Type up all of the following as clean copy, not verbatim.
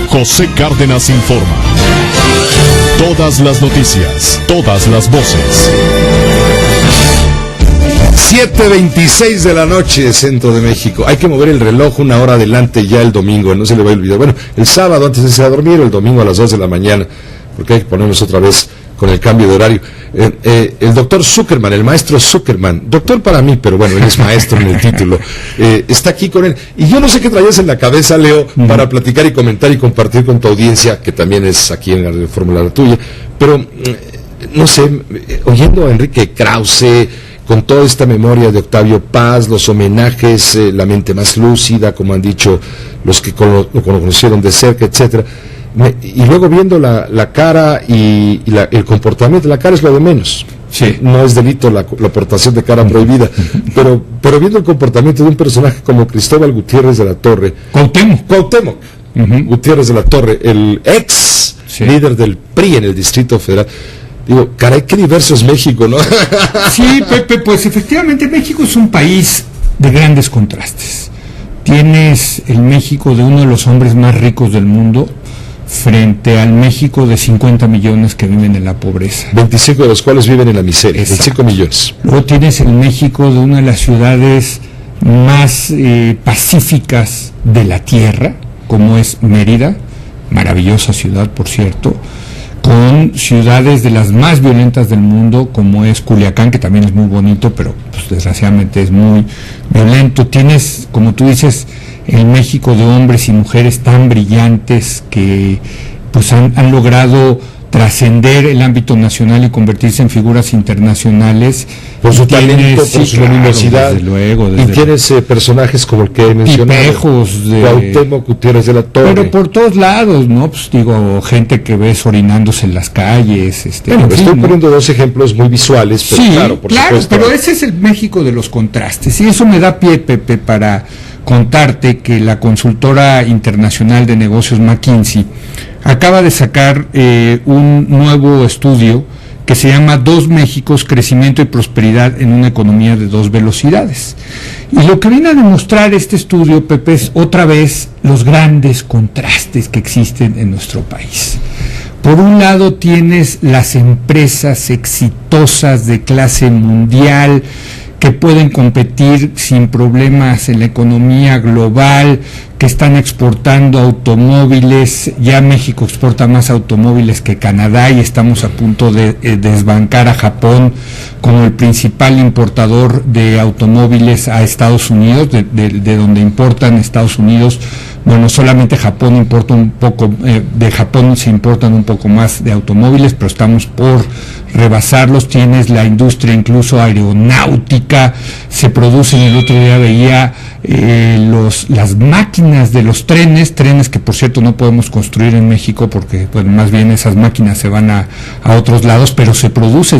José Cárdenas informa. Todas las noticias, todas las voces. 7:26 de la noche, Centro de México. Hay que mover el reloj una hora adelante ya el domingo, no se le va a olvidar. Bueno, el sábado antes de irse a dormir, o el domingo a las 2 de la mañana, porque hay que ponernos otra vez con el cambio de horario. El doctor Zuckerman, el maestro Zuckerman, doctor para mí, pero bueno, él es maestro en el título, está aquí con él. Y yo no sé qué traías en la cabeza, Leo, para platicar y comentar y compartir con tu audiencia, que también es aquí en la Fórmula tuya, pero no sé, oyendo a Enrique Krause, con toda esta memoria de Octavio Paz, los homenajes, la mente más lúcida, como han dicho los que lo conocieron de cerca, etcétera. Y luego viendo la cara y el comportamiento, la cara es lo de menos. Sí. No es delito la portación de cara prohibida, pero viendo el comportamiento de un personaje como Cristóbal Gutiérrez de la Torre, Cuauhtémoc Gutiérrez de la Torre, el ex líder del PRI en el Distrito Federal. Digo, caray, qué diverso es México, ¿no? Sí, Pepe, pues efectivamente México es un país de grandes contrastes. Tienes el México de uno de los hombres más ricos del mundo frente al México de 50 millones que viven en la pobreza. 25 de los cuales viven en la miseria, 25 millones. Luego tienes el México de una de las ciudades más pacíficas de la tierra, como es Mérida, maravillosa ciudad, por cierto, con ciudades de las más violentas del mundo, como es Culiacán, que también es muy bonito, pero pues, desgraciadamente es muy violento. Tienes, como tú dices, el México de hombres y mujeres tan brillantes que pues han logrado trascender el ámbito nacional y convertirse en figuras internacionales. Por su talento, por su luminosidad. Desde luego. Y tienes personajes como el que mencionaba. Tipejos de Cuauhtémoc Gutiérrez de la Torre. Pero por todos lados, ¿no? Pues digo, gente que ves orinándose en las calles. Bueno, estoy poniendo dos ejemplos muy visuales, pero sí, claro, por supuesto. Pero ese es el México de los contrastes. Y eso me da pie, Pepe, para contarte que la consultora internacional de negocios McKinsey acaba de sacar un nuevo estudio que se llama Dos Méxicos, crecimiento y prosperidad en una economía de dos velocidades. Y lo que viene a demostrar este estudio, Pepe, es otra vez los grandes contrastes que existen en nuestro país. Por un lado tienes las empresas exitosas de clase mundial que pueden competir sin problemas en la economía global, que están exportando automóviles. Ya México exporta más automóviles que Canadá y estamos a punto de desbancar a Japón como el principal importador de automóviles a Estados Unidos, de donde importan Estados Unidos. Bueno, solamente Japón importa un poco, de Japón se importan un poco más de automóviles, pero estamos por rebasarlos. Tienes la industria incluso aeronáutica, se producen, el otro día veía las máquinas de los trenes que por cierto no podemos construir en México porque bueno, más bien esas máquinas se van a otros lados, pero se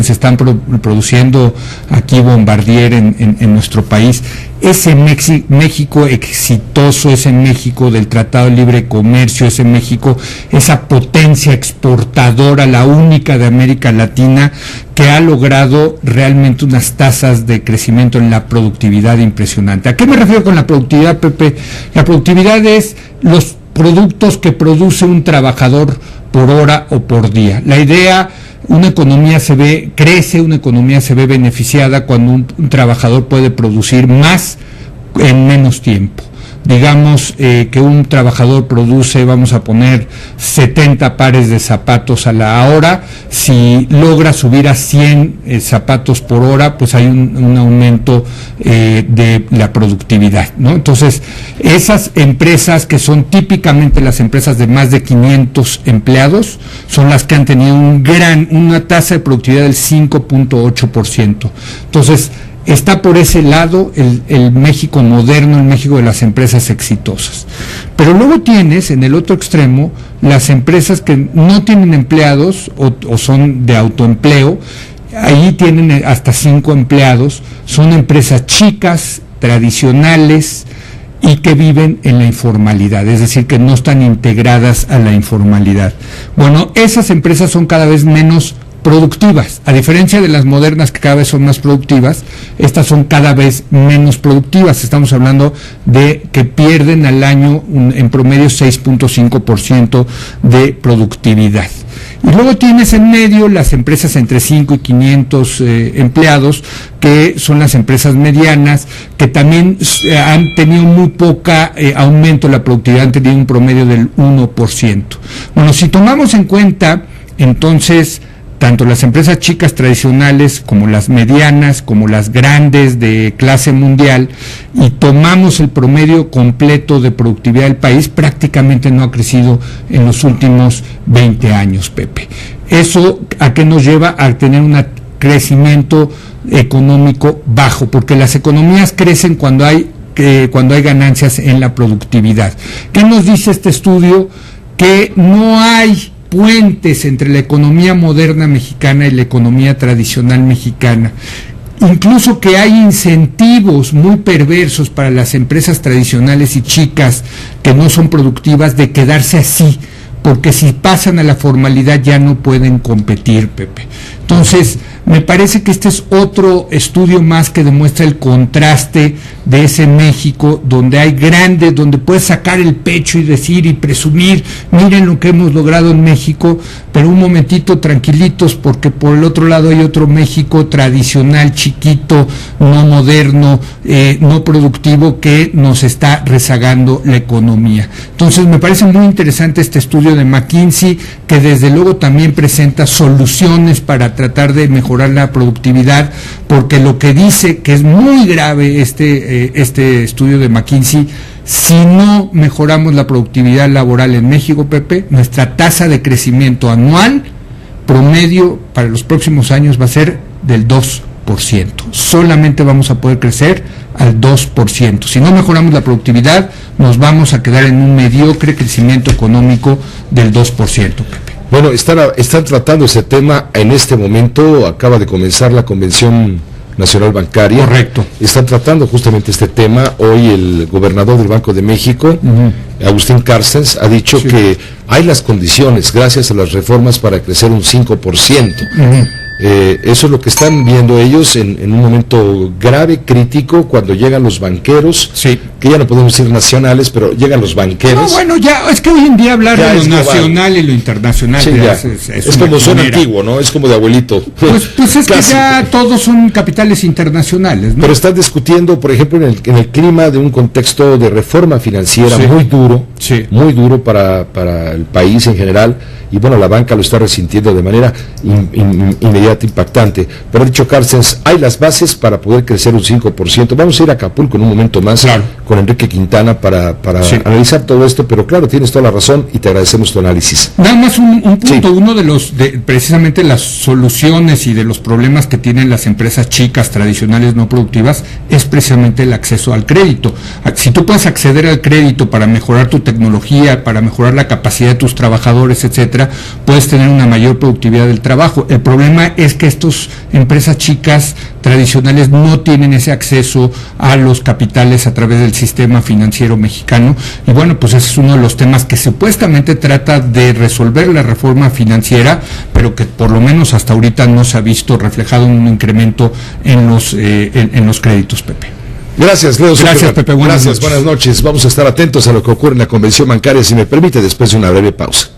están produciendo aquí Bombardier en nuestro país. Ese México exitoso, ese México del Tratado de Libre Comercio, ese México, esa potencia exportadora, la única de América Latina, que ha logrado realmente unas tasas de crecimiento en la productividad impresionante. ¿A qué me refiero con la productividad, Pepe? La productividad es los productos que produce un trabajador por hora o por día. La idea, una economía crece, una economía se ve beneficiada cuando un trabajador puede producir más en menos tiempo. Digamos que un trabajador produce, vamos a poner 70 pares de zapatos a la hora. Si logra subir a 100 zapatos por hora, pues hay un aumento de la productividad, ¿no? Entonces, esas empresas que son típicamente las empresas de más de 500 empleados, son las que han tenido una tasa de productividad del 5.8%. Entonces, está por ese lado el México moderno, el México de las empresas exitosas. Pero luego tienes, en el otro extremo, las empresas que no tienen empleados o son de autoempleo. Ahí tienen hasta 5 empleados, son empresas chicas, tradicionales y que viven en la informalidad, es decir, que no están integradas a la informalidad. Bueno, esas empresas son cada vez menos productivas. A diferencia de las modernas, que cada vez son más productivas, estas son cada vez menos productivas. Estamos hablando de que pierden al año en promedio 6.5% de productividad. Y luego tienes en medio las empresas entre 5 y 500 empleados, que son las empresas medianas, que también han tenido muy poca aumento de la productividad, han tenido un promedio del 1%. Bueno, si tomamos en cuenta, entonces, tanto las empresas chicas tradicionales como las medianas, como las grandes de clase mundial, y tomamos el promedio completo de productividad del país, prácticamente no ha crecido en los últimos 20 años, Pepe. ¿Eso a qué nos lleva? A tener un crecimiento económico bajo, porque las economías crecen cuando hay ganancias en la productividad. ¿Qué nos dice este estudio? Que no hay puentes entre la economía moderna mexicana y la economía tradicional mexicana. Incluso que hay incentivos muy perversos para las empresas tradicionales y chicas que no son productivas de quedarse así, porque si pasan a la formalidad ya no pueden competir, Pepe. Entonces, me parece que este es otro estudio más que demuestra el contraste de ese México donde hay grandes, donde puedes sacar el pecho y decir y presumir, miren lo que hemos logrado en México, pero un momentito tranquilitos, porque por el otro lado hay otro México tradicional, chiquito, no moderno, no productivo, que nos está rezagando la economía. Entonces, me parece muy interesante este estudio de McKinsey, que desde luego también presenta soluciones para tratar de mejorar la productividad, porque lo que dice, que es muy grave este estudio de McKinsey, si no mejoramos la productividad laboral en México, Pepe, nuestra tasa de crecimiento anual promedio para los próximos años va a ser del 2%. Solamente vamos a poder crecer al 2%. Si no mejoramos la productividad, nos vamos a quedar en un mediocre crecimiento económico del 2%, Pepe. Bueno, están tratando ese tema en este momento. Acaba de comenzar la Convención Nacional Bancaria. Correcto. Están tratando justamente este tema. Hoy el gobernador del Banco de México, Agustín Carstens, ha dicho que hay las condiciones, gracias a las reformas, para crecer un 5%. Eso es lo que están viendo ellos en un momento grave, crítico, cuando llegan los banqueros, que ya no podemos decir nacionales, pero llegan los banqueros. No, bueno, ya es que hoy en día hablar de lo nacional y lo internacional es como suena antiguo, ¿no? Es como de abuelito. Pues es que ya todos son capitales internacionales, ¿no? Pero están discutiendo, por ejemplo, en el clima de un contexto de reforma financiera muy duro para el país en general, y bueno, la banca lo está resintiendo de manera inmediata, impactante. Pero ha dicho Carstens, hay las bases para poder crecer un 5%. Vamos a ir a Acapulco en un momento más con Enrique Quintana para analizar todo esto, pero claro, tienes toda la razón y te agradecemos tu análisis. Nada más un punto, uno de precisamente las soluciones y de los problemas que tienen las empresas chicas, tradicionales, no productivas, es precisamente el acceso al crédito. Si tú puedes acceder al crédito para mejorar tu tecnología, para mejorar la capacidad de tus trabajadores, etcétera, puedes tener una mayor productividad del trabajo. El problema es que estas empresas chicas tradicionales no tienen ese acceso a los capitales a través del sistema financiero mexicano, y bueno, pues ese es uno de los temas que supuestamente trata de resolver la reforma financiera, pero que por lo menos hasta ahorita no se ha visto reflejado en un incremento en los créditos, Pepe. Gracias, Leo. Gracias, Pepe. Buenas noches. Buenas noches. Vamos a estar atentos a lo que ocurre en la Convención Bancaria, si me permite, después de una breve pausa.